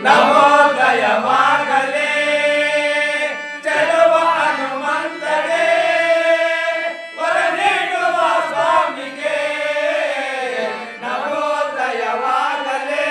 ನವೋದಯವಾಗಲೇ ಚೆಲುವ ಹನುಮಂತನೇ ವರ ನೀಡುವ ಸ್ವಾಮಿಗೆ ನವೋದಯವಾಗಲೇ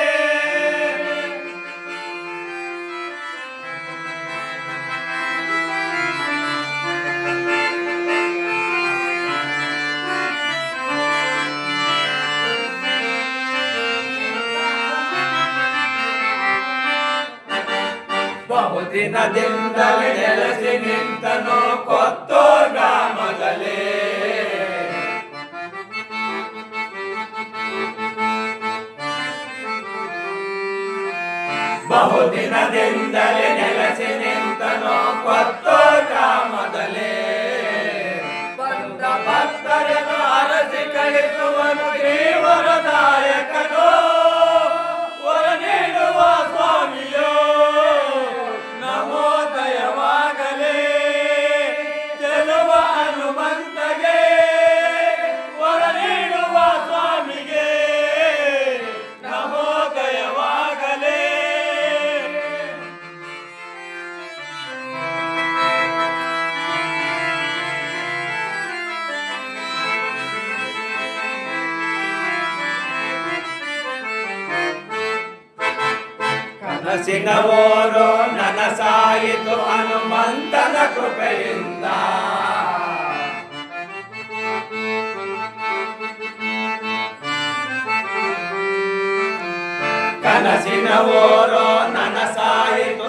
ಬಹುದಿನದಿಂದಲೇ ನೆಲೆಸಿ ನಿಂತನು ಕೊತ್ತೂರು ಗ್ರಾಮದಲ್ಲಿ ಬಹುದಿನದಿಂದಲೇ ನೆಲೆಸಿ ನಿಂತನು ಕೊತ್ತೂರು ಗ್ರಾಮದಲ್ಲಿ ಬಂದ ಭಕ್ತರನ್ನು ಅರಸಿ ಕಳಿಸುವನು ಶ್ರೀವರದಾಯಕನು ವರ ನೀಡುವ ಸ್ವಾಮಿಯೋ ನವೋದಯವಾಗಲೇ ಚೆಲುವ ಹನುಮಂತಗೆ ವರ ನೀಡುವ ಸ್ವಾಮಿಗೆ ನವೋದಯವಾಗಲೇ ಕನಸಿನ ಓರು ನನಸಾಯಿತು ಹನುಮಂತನ ಕೃಪೆಯಿಂದ ಕನಸಿನ ಓರು ನನಸಾಯಿತು